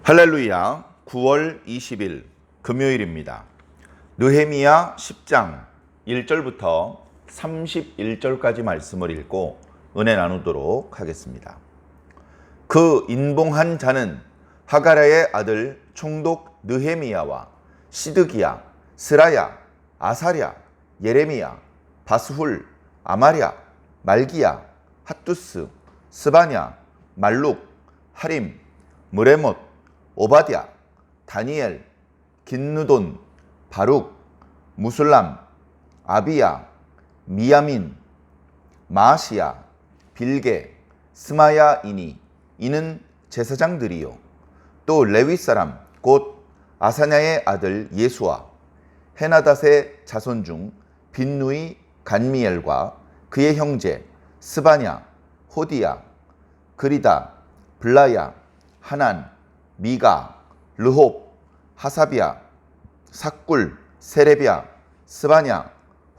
할렐루야. 9월 20일 금요일입니다. 느헤미야 10장 1절부터 31절까지 말씀을 읽고 은혜 나누도록 하겠습니다. 그 인봉한 자는 하가랴의 아들 총독 느헤미야와 시드기야, 스라야, 아사랴, 예레미야, 바스훌, 아마랴, 말기야, 핫두스, 스바냐, 말룩, 하림, 무레못, 오바댜, 다니엘, 긴느돈, 바룩, 무술람, 아비야, 미야민, 마아시야, 빌게, 스마야이니 이는 제사장들이요. 또 레위 사람 곧 아사냐의 아들 예수와 헤나닷의 자손 중 빈누이 간미엘과 그의 형제 스바냐, 호디야, 그리다, 블라야, 하난, 미가, 르홉, 하사비야, 삭굴, 세레비야, 스바냐,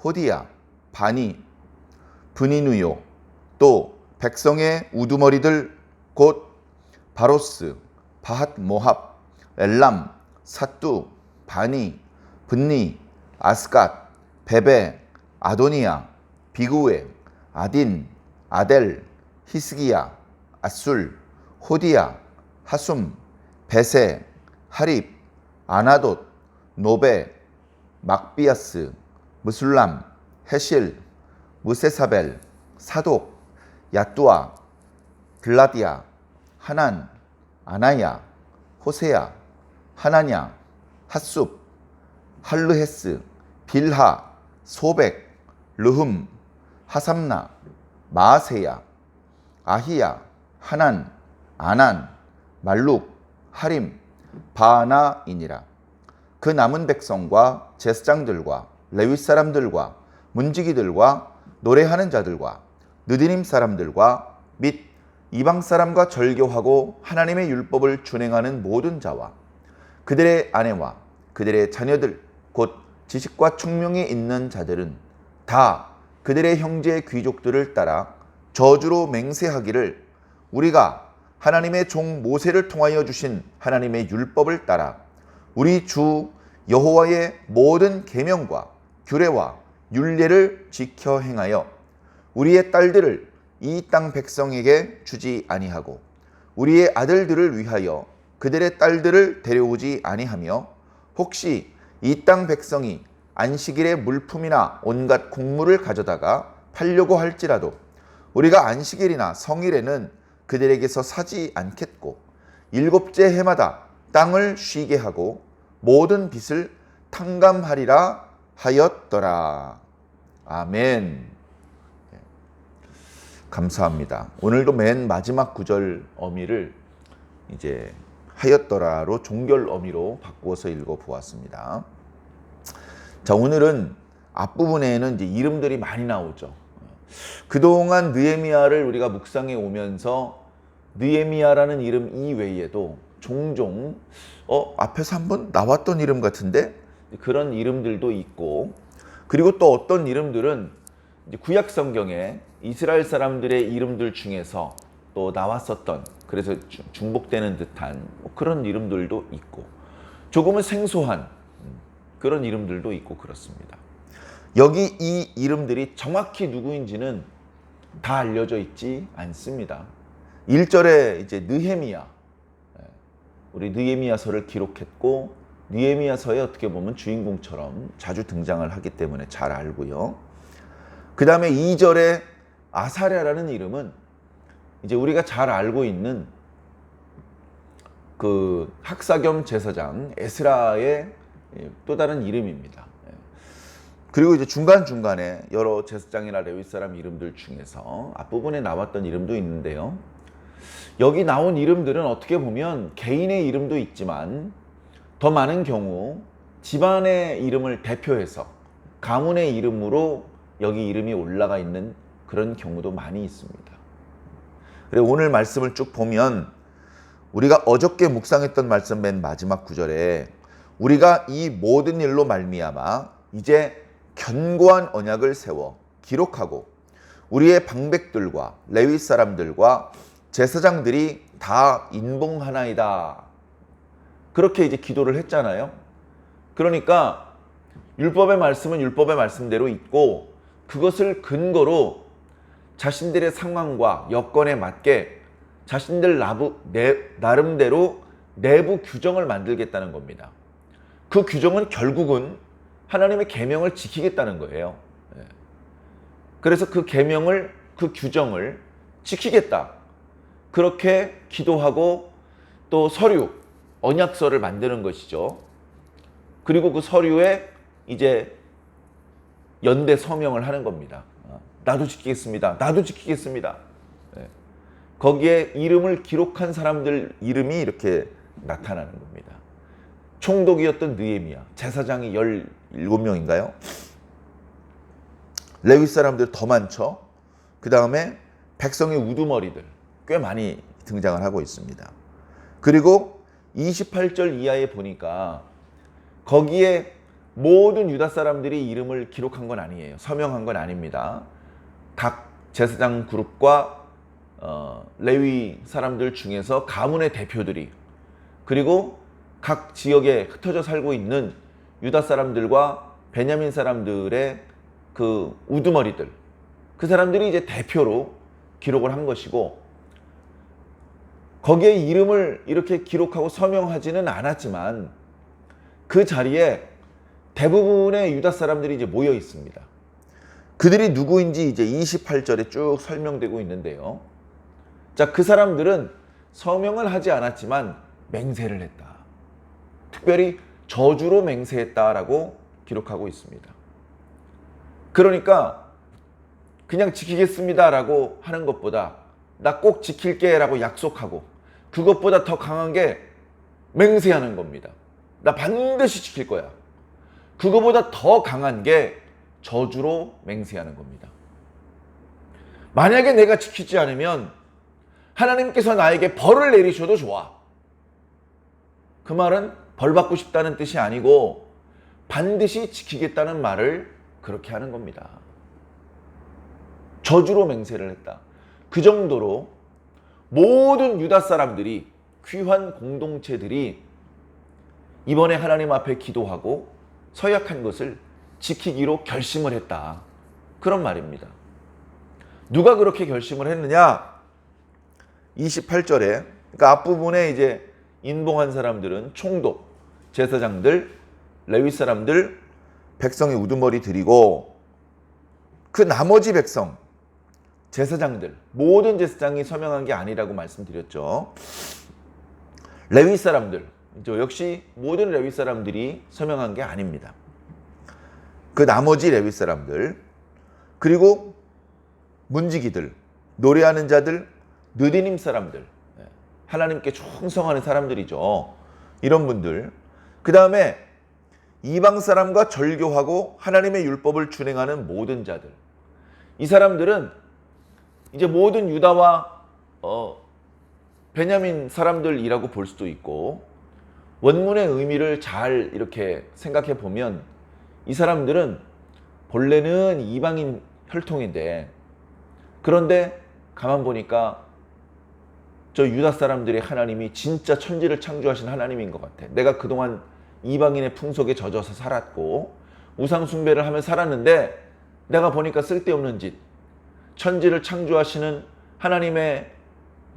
호디야, 바니, 브니누요. 또 백성의 우두머리들 곧 바로스, 바핫 모합, 엘람, 사뚜, 바니, 분니, 아스갓, 베베, 아도니야, 비구에, 아딘, 아델, 히스기야, 아술, 호디야, 하숨, 베세, 하립, 아나돗, 노베, 막비아스, 무술람, 헤실, 무세사벨, 사독, 야뚜아, 블라디아, 하난, 아나야, 호세야, 하나냐, 핫숲, 할르헤스, 빌하, 소백, 르흠, 하삼나, 마아세야, 아히야, 하난, 아난, 말룩, 하림, 바하나이니라. 그 남은 백성과 제사장들과 레위 사람들과 문지기들과 노래하는 자들과 느디님 사람들과 및 이방 사람과 절교하고 하나님의 율법을 준행하는 모든 자와 그들의 아내와 그들의 자녀들 곧 지식과 총명이 있는 자들은 다 그들의 형제 귀족들을 따라 저주로 맹세하기를 우리가 하나님의 종 모세를 통하여 주신 하나님의 율법을 따라 우리 주 여호와의 모든 계명과 규례와 율례를 지켜 행하여 우리의 딸들을 이 땅 백성에게 주지 아니하고 우리의 아들들을 위하여 그들의 딸들을 데려오지 아니하며 혹시 이 땅 백성이 안식일의 물품이나 온갖 곡물을 가져다가 팔려고 할지라도 우리가 안식일이나 성일에는 그들에게서 사지 않겠고 일곱째 해마다 땅을 쉬게 하고 모든 빚을 탕감하리라 하였더라. 아멘. 감사합니다. 오늘도 맨 마지막 구절 어미를 이제 하였더라로 종결 어미로 바꾸어서 읽어보았습니다. 자, 오늘은 앞부분에는 이제 이름들이 많이 나오죠. 그동안 느헤미야를 우리가 묵상해 오면서 느헤미야라는 이름 이외에도 종종 앞에서 한번 나왔던 이름 같은데 그런 이름들도 있고, 그리고 또 어떤 이름들은 구약 성경에 이스라엘 사람들의 이름들 중에서 또 나왔었던, 그래서 중복되는 듯한 그런 이름들도 있고, 조금은 생소한 그런 이름들도 있고 그렇습니다. 여기 이 이름들이 정확히 누구인지는 다 알려져 있지 않습니다. 1절에 이제 느헤미야, 우리 느헤미야서를 기록했고 느헤미야서에 어떻게 보면 주인공처럼 자주 등장을 하기 때문에 잘 알고요. 그 다음에 2절에 아사랴라는 이름은 이제 우리가 잘 알고 있는 그 학사 겸 제사장 에스라의 또 다른 이름입니다. 그리고 이제 중간중간에 여러 제사장이나 레위 사람 이름들 중에서 앞부분에 나왔던 이름도 있는데요. 여기 나온 이름들은 어떻게 보면 개인의 이름도 있지만 더 많은 경우 집안의 이름을 대표해서 가문의 이름으로 여기 이름이 올라가 있는 그런 경우도 많이 있습니다. 그리고 오늘 말씀을 쭉 보면 우리가 어저께 묵상했던 말씀 맨 마지막 구절에 우리가 이 모든 일로 말미암아 이제 견고한 언약을 세워 기록하고 우리의 방백들과 레위 사람들과 제사장들이 다 인봉하나이다 그렇게 이제 기도를 했잖아요. 그러니까 율법의 말씀은 율법의 말씀대로 있고 그것을 근거로 자신들의 상황과 여건에 맞게 자신들 나름대로 내부 규정을 만들겠다는 겁니다. 그 규정은 결국은 하나님의 계명을 지키겠다는 거예요. 그래서 그 계명을, 그 규정을 지키겠다. 그렇게 기도하고 또 서류, 언약서를 만드는 것이죠. 그리고 그 서류에 이제 연대 서명을 하는 겁니다. 나도 지키겠습니다. 나도 지키겠습니다. 거기에 이름을 기록한 사람들 이름이 이렇게 나타나는 겁니다. 총독이었던 느헤미야, 제사장이 17명인가요? 레위 사람들 더 많죠. 그 다음에 백성의 우두머리들 꽤 많이 등장을 하고 있습니다. 그리고 28절 이하에 보니까 거기에 모든 유다 사람들이 이름을 기록한 건 아니에요. 서명한 건 아닙니다. 각 제사장 그룹과 레위 사람들 중에서 가문의 대표들이, 그리고 각 지역에 흩어져 살고 있는 유다 사람들과 베냐민 사람들의 그 우두머리들, 그 사람들이 이제 대표로 기록을 한 것이고, 거기에 이름을 이렇게 기록하고 서명하지는 않았지만 그 자리에 대부분의 유다 사람들이 이제 모여 있습니다. 그들이 누구인지 이제 28절에 쭉 설명되고 있는데요. 자, 그 사람들은 서명을 하지 않았지만 맹세를 했다. 특별히 저주로 맹세했다라고 기록하고 있습니다. 그러니까 그냥 지키겠습니다라고 하는 것보다 나 꼭 지킬게라고 약속하고, 그것보다 더 강한 게 맹세하는 겁니다. 나 반드시 지킬 거야. 그거보다 더 강한 게 저주로 맹세하는 겁니다. 만약에 내가 지키지 않으면 하나님께서 나에게 벌을 내리셔도 좋아. 그 말은 벌 받고 싶다는 뜻이 아니고 반드시 지키겠다는 말을 그렇게 하는 겁니다. 저주로 맹세를 했다. 그 정도로 모든 유다 사람들이, 귀한 공동체들이 이번에 하나님 앞에 기도하고 서약한 것을 지키기로 결심을 했다. 그런 말입니다. 누가 그렇게 결심을 했느냐? 28절에, 그러니까 앞부분에 이제 인봉한 사람들은 총독, 제사장들, 레위 사람들, 백성의 우두머리 들이고, 그 나머지 백성, 제사장들, 모든 제사장이 서명한 게 아니라고 말씀드렸죠. 레위 사람들, 역시 모든 레위 사람들이 서명한 게 아닙니다. 그 나머지 레위 사람들, 그리고 문지기들, 노래하는 자들, 느디님 사람들, 하나님께 충성하는 사람들이죠. 이런 분들. 그 다음에 이방 사람과 절교하고 하나님의 율법을 준행하는 모든 자들. 이 사람들은 이제 모든 유다와 베냐민 사람들이라고 볼 수도 있고, 원문의 의미를 잘 이렇게 생각해 보면 이 사람들은 본래는 이방인 혈통인데, 그런데 가만 보니까 저 유다 사람들의 하나님이 진짜 천지를 창조하신 하나님인 것 같아. 내가 그동안 이방인의 풍속에 젖어서 살았고 우상 숭배를 하며 살았는데, 내가 보니까 쓸데없는 짓, 천지를 창조하시는 하나님의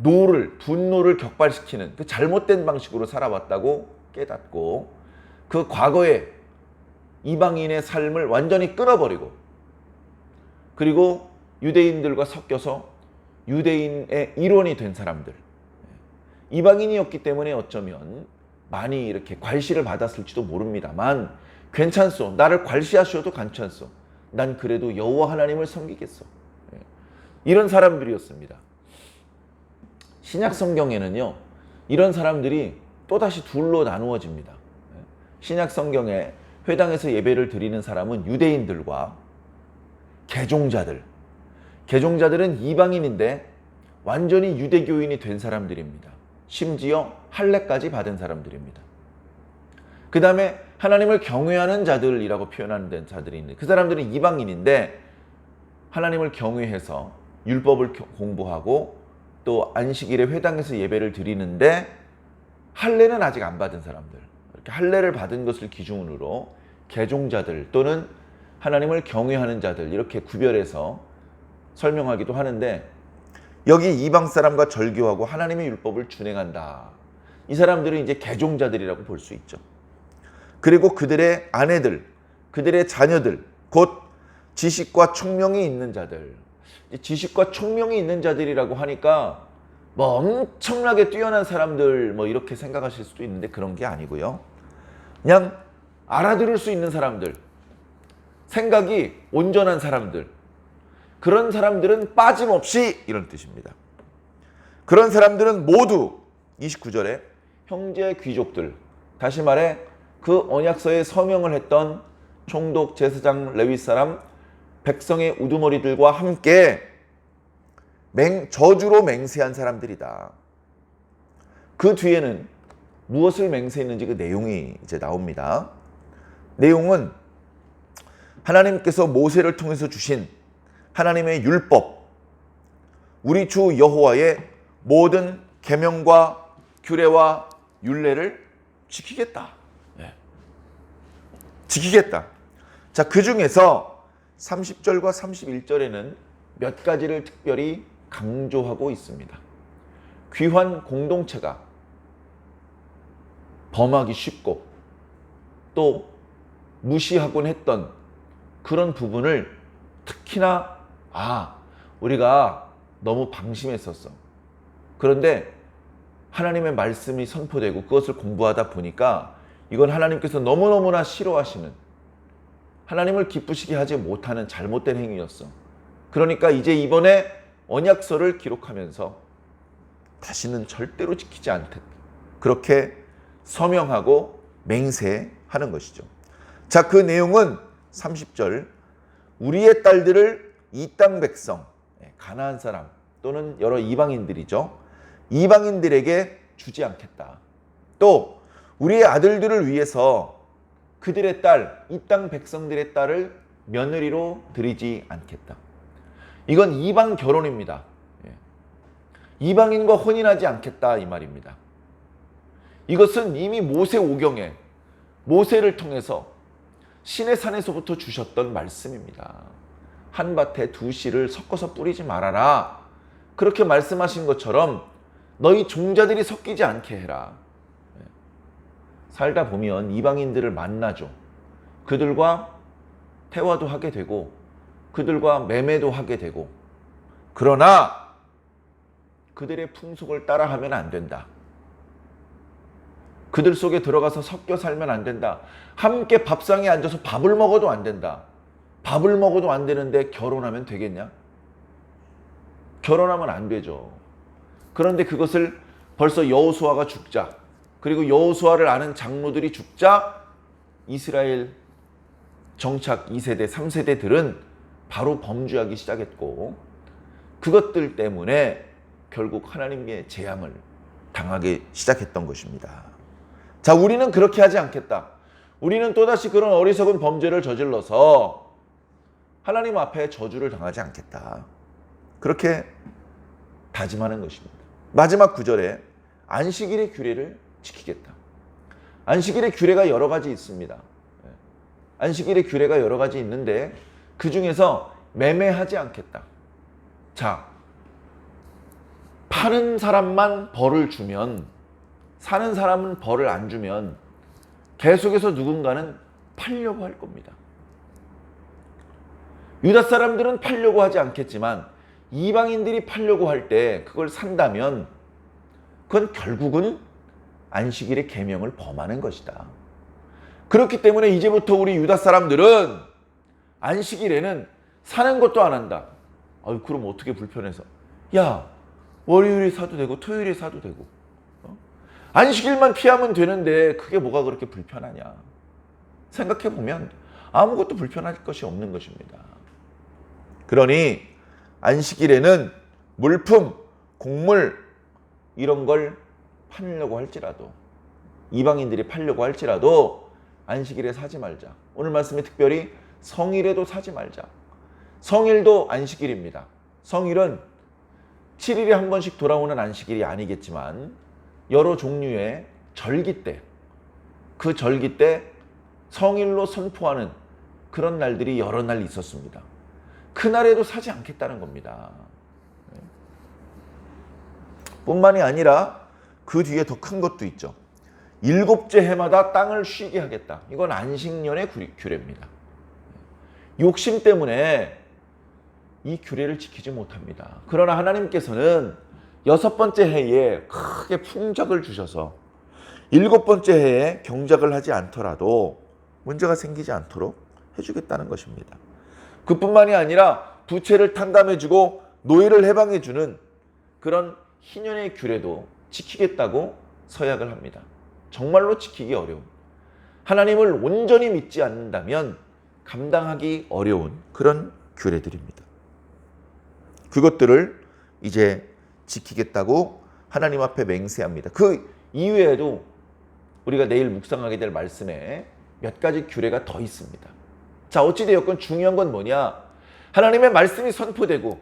분노를 격발시키는 그 잘못된 방식으로 살아왔다고 깨닫고, 그 과거에 이방인의 삶을 완전히 끊어버리고, 그리고 유대인들과 섞여서 유대인의 일원이 된 사람들, 이방인이었기 때문에 어쩌면 많이 이렇게 괄시를 받았을지도 모릅니다만, 괜찮소, 나를 괄시하셔도 괜찮소, 난 그래도 여호와 하나님을 섬기겠소, 이런 사람들이었습니다. 신약 성경에는요, 이런 사람들이 또다시 둘로 나누어집니다. 신약 성경에 회당에서 예배를 드리는 사람은 유대인들과 개종자들. 개종자들은 이방인인데 완전히 유대교인이 된 사람들입니다. 심지어 할례까지 받은 사람들입니다. 그 다음에 하나님을 경외하는 자들이라고 표현하는 자들이 있는데, 그 사람들은 이방인인데 하나님을 경외해서 율법을 공부하고 또 안식일에 회당에서 예배를 드리는데 할례는 아직 안 받은 사람들, 이렇게 할례를 받은 것을 기준으로 개종자들 또는 하나님을 경외하는 자들 이렇게 구별해서 설명하기도 하는데, 여기 이방 사람과 절교하고 하나님의 율법을 준행한다, 이 사람들은 이제 개종자들이라고 볼 수 있죠. 그리고 그들의 아내들, 그들의 자녀들, 곧 지식과 총명이 있는 자들. 지식과 총명이 있는 자들이라고 하니까 뭐 엄청나게 뛰어난 사람들 뭐 이렇게 생각하실 수도 있는데 그런 게 아니고요. 그냥 알아들을 수 있는 사람들, 생각이 온전한 사람들, 그런 사람들은 빠짐없이 이런 뜻입니다. 그런 사람들은 모두 29절에 형제 귀족들, 다시 말해 그 언약서에 서명을 했던 총독, 제사장, 레위 사람, 백성의 우두머리들과 함께 저주로 맹세한 사람들이다. 그 뒤에는 무엇을 맹세했는지 그 내용이 이제 나옵니다. 내용은 하나님께서 모세를 통해서 주신 하나님의 율법, 우리 주 여호와의 모든 계명과 규례와 율례를 지키겠다. 지키겠다. 자, 그 중에서 30절과 31절에는 몇 가지를 특별히 강조하고 있습니다. 귀환 공동체가 범하기 쉽고 또 무시하곤 했던 그런 부분을 특히나 우리가 너무 방심했었어. 그런데 하나님의 말씀이 선포되고 그것을 공부하다 보니까 이건 하나님께서 너무너무나 싫어하시는, 하나님을 기쁘시게 하지 못하는 잘못된 행위였어. 그러니까 이제 이번에 언약서를 기록하면서 다시는 절대로 지키지 않겠다, 그렇게 서명하고 맹세하는 것이죠. 자, 그 내용은 30절, 우리의 딸들을 이 땅 백성, 가나안 사람 또는 여러 이방인들이죠, 이방인들에게 주지 않겠다. 또 우리의 아들들을 위해서 그들의 딸, 이 땅 백성들의 딸을 며느리로 드리지 않겠다. 이건 이방 결혼입니다. 이방인과 혼인하지 않겠다 이 말입니다. 이것은 이미 모세오경에 모세를 통해서 시내산에서부터 주셨던 말씀입니다. 한 밭에 두 씨를 섞어서 뿌리지 말아라, 그렇게 말씀하신 것처럼 너희 종자들이 섞이지 않게 해라. 살다 보면 이방인들을 만나죠. 그들과 대화도 하게 되고 그들과 매매도 하게 되고, 그러나 그들의 풍속을 따라하면 안 된다. 그들 속에 들어가서 섞여 살면 안 된다. 함께 밥상에 앉아서 밥을 먹어도 안 된다. 밥을 먹어도 안 되는데 결혼하면 되겠냐? 결혼하면 안 되죠. 그런데 그것을 벌써 여호수아가 죽자, 그리고 여호수아를 아는 장로들이 죽자 이스라엘 정착 2세대, 3세대들은 바로 범죄하기 시작했고, 그것들 때문에 결국 하나님의 재앙을 당하기 시작했던 것입니다. 자, 우리는 그렇게 하지 않겠다. 우리는 또다시 그런 어리석은 범죄를 저질러서 하나님 앞에 저주를 당하지 않겠다, 그렇게 다짐하는 것입니다. 마지막 9절에 안식일의 규례를 지키겠다. 안식일의 규례가 여러 가지 있습니다. 안식일의 규례가 여러 가지 있는데 그 중에서 매매하지 않겠다. 자, 파는 사람만 벌을 주면, 사는 사람은 벌을 안 주면 계속해서 누군가는 팔려고 할 겁니다. 유다 사람들은 팔려고 하지 않겠지만 이방인들이 팔려고 할 때 그걸 산다면 그건 결국은 안식일의 계명을 범하는 것이다. 그렇기 때문에 이제부터 우리 유다 사람들은 안식일에는 사는 것도 안 한다. 그럼 어떻게 불편해서? 야, 월요일에 사도 되고 토요일에 사도 되고, 안식일만 피하면 되는데 그게 뭐가 그렇게 불편하냐? 생각해보면 아무것도 불편할 것이 없는 것입니다. 그러니 안식일에는 물품, 곡물 이런 걸 팔려고 할지라도, 이방인들이 팔려고 할지라도 안식일에 사지 말자. 오늘 말씀에 특별히 성일에도 사지 말자. 성일도 안식일입니다. 성일은 7일에 한 번씩 돌아오는 안식일이 아니겠지만 여러 종류의 절기 때, 그 절기 때 성일로 선포하는 그런 날들이 여러 날 있었습니다. 그날에도 사지 않겠다는 겁니다. 뿐만이 아니라 그 뒤에 더 큰 것도 있죠. 7째 해마다 땅을 쉬게 하겠다. 이건 안식년의 규례입니다. 욕심 때문에 이 규례를 지키지 못합니다. 그러나 하나님께서는 6번째 해에 크게 풍작을 주셔서 7번째 해에 경작을 하지 않더라도 문제가 생기지 않도록 해주겠다는 것입니다. 그뿐만이 아니라 부채를 탕감해주고 노예를 해방해주는 그런 희년의 규례도 지키겠다고 서약을 합니다. 정말로 지키기 어려운, 하나님을 온전히 믿지 않는다면 감당하기 어려운 그런 규례들입니다. 그것들을 이제 지키겠다고 하나님 앞에 맹세합니다. 그 이외에도 우리가 내일 묵상하게 될 말씀에 몇 가지 규례가 더 있습니다. 자, 어찌되었건 중요한 건 뭐냐? 하나님의 말씀이 선포되고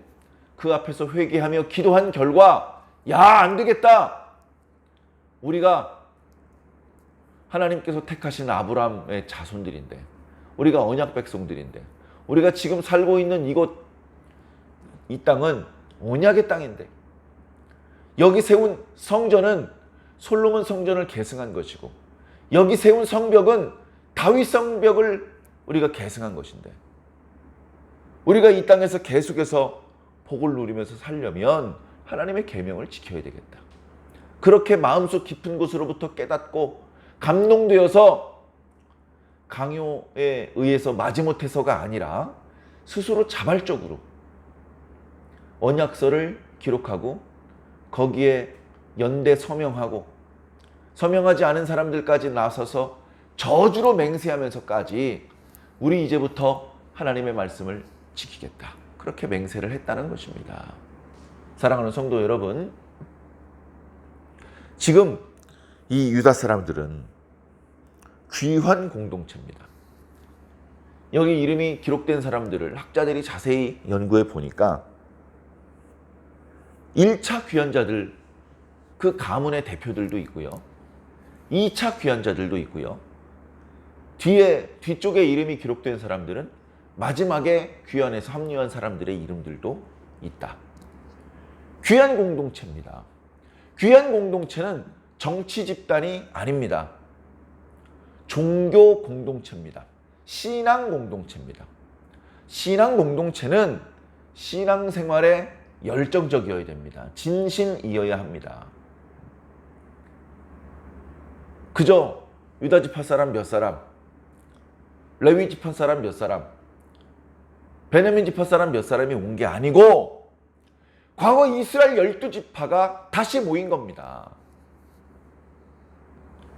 그 앞에서 회개하며 기도한 결과, 야, 안 되겠다. 우리가 하나님께서 택하신 아브라함의 자손들인데, 우리가 언약 백성들인데, 우리가 지금 살고 있는 이 땅은 언약의 땅인데, 여기 세운 성전은 솔로몬 성전을 계승한 것이고, 여기 세운 성벽은 다윗 성벽을 우리가 계승한 것인데, 우리가 이 땅에서 계속해서 복을 누리면서 살려면 하나님의 계명을 지켜야 되겠다. 그렇게 마음속 깊은 곳으로부터 깨닫고 감동되어서 강요에 의해서 마지못해서가 아니라 스스로 자발적으로 언약서를 기록하고 거기에 연대 서명하고, 서명하지 않은 사람들까지 나서서 저주로 맹세하면서까지 우리 이제부터 하나님의 말씀을 지키겠다, 그렇게 맹세를 했다는 것입니다. 사랑하는 성도 여러분, 지금 이 유다 사람들은 귀환 공동체입니다. 여기 이름이 기록된 사람들을 학자들이 자세히 연구해 보니까 1차 귀환자들, 그 가문의 대표들도 있고요, 2차 귀환자들도 있고요, 뒤쪽에 이름이 기록된 사람들은 마지막에 귀환에서 합류한 사람들의 이름들도 있다. 귀환 공동체입니다. 귀환 공동체는 정치 집단이 아닙니다. 종교 공동체입니다. 신앙 공동체입니다. 신앙 공동체는 신앙생활에 열정적이어야 됩니다. 진심이어야 합니다. 그저 유다 지파 사람 몇 사람, 레위 지파 사람 몇 사람, 베냐민 지파 사람 몇 사람이 온 게 아니고 과거 이스라엘 12지파가 다시 모인 겁니다.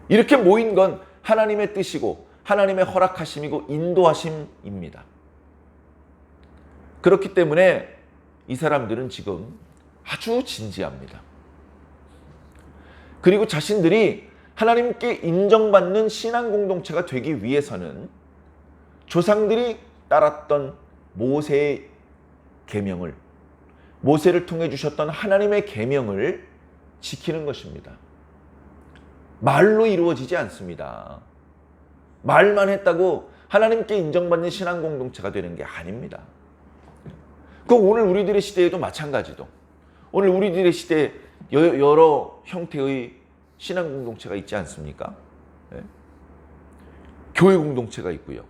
이렇게 모인 건 하나님의 뜻이고 하나님의 허락하심이고 인도하심입니다. 그렇기 때문에 이 사람들은 지금 아주 진지합니다. 그리고 자신들이 하나님께 인정받는 신앙 공동체가 되기 위해서는 조상들이 따랐던 모세의 계명을, 모세를 통해 주셨던 하나님의 계명을 지키는 것입니다. 말로 이루어지지 않습니다. 말만 했다고 하나님께 인정받는 신앙 공동체가 되는 게 아닙니다. 그 오늘 우리들의 시대에도 마찬가지도, 오늘 우리들의 시대에 여러 형태의 신앙 공동체가 있지 않습니까? 네? 교회 공동체가 있고요,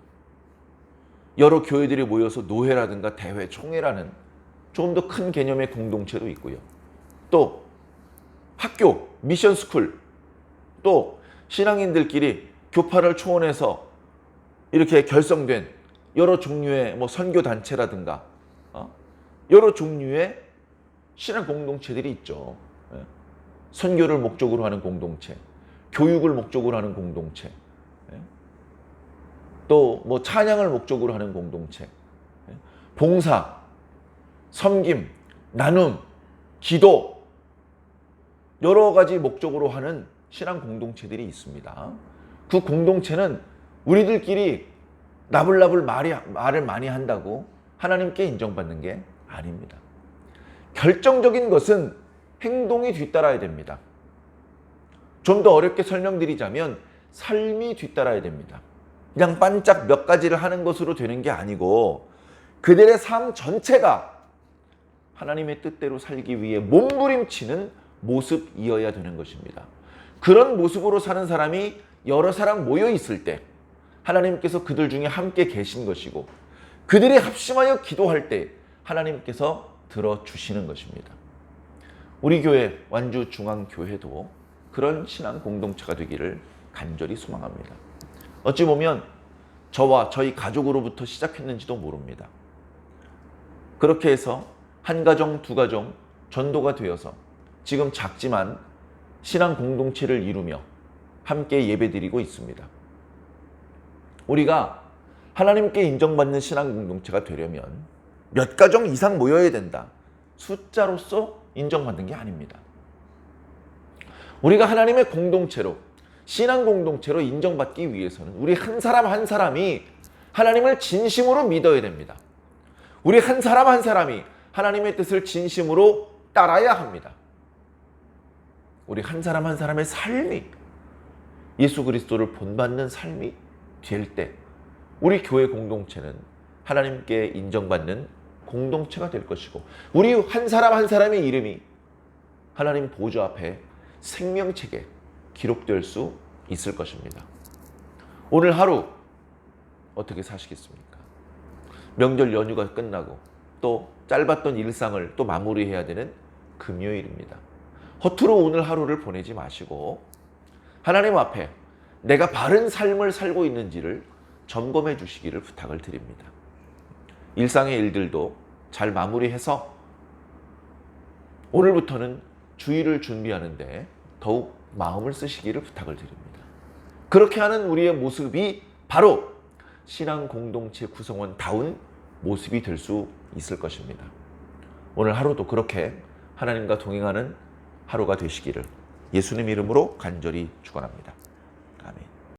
여러 교회들이 모여서 노회라든가 대회, 총회라는 조금 더 큰 개념의 공동체도 있고요, 또 학교, 미션 스쿨, 또 신앙인들끼리 교파를 초원해서 이렇게 결성된 여러 종류의 선교 단체라든가 여러 종류의 신앙 공동체들이 있죠. 선교를 목적으로 하는 공동체, 교육을 목적으로 하는 공동체, 또 찬양을 목적으로 하는 공동체, 봉사, 섬김, 나눔, 기도, 여러 가지 목적으로 하는 신앙 공동체들이 있습니다. 그 공동체는 우리들끼리 나불나불 말을 많이 한다고 하나님께 인정받는 게 아닙니다. 결정적인 것은 행동이 뒤따라야 됩니다. 좀 더 어렵게 설명드리자면 삶이 뒤따라야 됩니다. 그냥 반짝 몇 가지를 하는 것으로 되는 게 아니고 그들의 삶 전체가 하나님의 뜻대로 살기 위해 몸부림치는 모습이어야 되는 것입니다. 그런 모습으로 사는 사람이 여러 사람 모여 있을 때 하나님께서 그들 중에 함께 계신 것이고 그들이 합심하여 기도할 때 하나님께서 들어주시는 것입니다. 우리 교회 완주중앙교회도 그런 신앙 공동체가 되기를 간절히 소망합니다. 어찌 보면 저와 저희 가족으로부터 시작했는지도 모릅니다. 그렇게 해서 한 가정, 두 가정 전도가 되어서 지금 작지만 신앙 공동체를 이루며 함께 예배드리고 있습니다. 우리가 하나님께 인정받는 신앙 공동체가 되려면 몇 가정 이상 모여야 된다. 숫자로서 인정받는 게 아닙니다. 우리가 하나님의 공동체로, 신앙 공동체로 인정받기 위해서는 우리 한 사람 한 사람이 하나님을 진심으로 믿어야 됩니다. 우리 한 사람 한 사람이 하나님의 뜻을 진심으로 따라야 합니다. 우리 한 사람 한 사람의 삶이 예수 그리스도를 본받는 삶이 될 때 우리 교회 공동체는 하나님께 인정받는 공동체가 될 것이고 우리 한 사람 한 사람의 이름이 하나님 보좌 앞에 생명책에 기록될 수 있을 것입니다. 오늘 하루 어떻게 사시겠습니까? 명절 연휴가 끝나고 또 짧았던 일상을 또 마무리해야 되는 금요일입니다. 허투루 오늘 하루를 보내지 마시고 하나님 앞에 내가 바른 삶을 살고 있는지를 점검해 주시기를 부탁을 드립니다. 일상의 일들도 잘 마무리해서 오늘부터는 주일을 준비하는데 더욱 마음을 쓰시기를 부탁을 드립니다. 그렇게 하는 우리의 모습이 바로 신앙 공동체 구성원다운 모습이 될 수 있을 것입니다. 오늘 하루도 그렇게 하나님과 동행하는 하루가 되시기를 예수님 이름으로 간절히 축원합니다.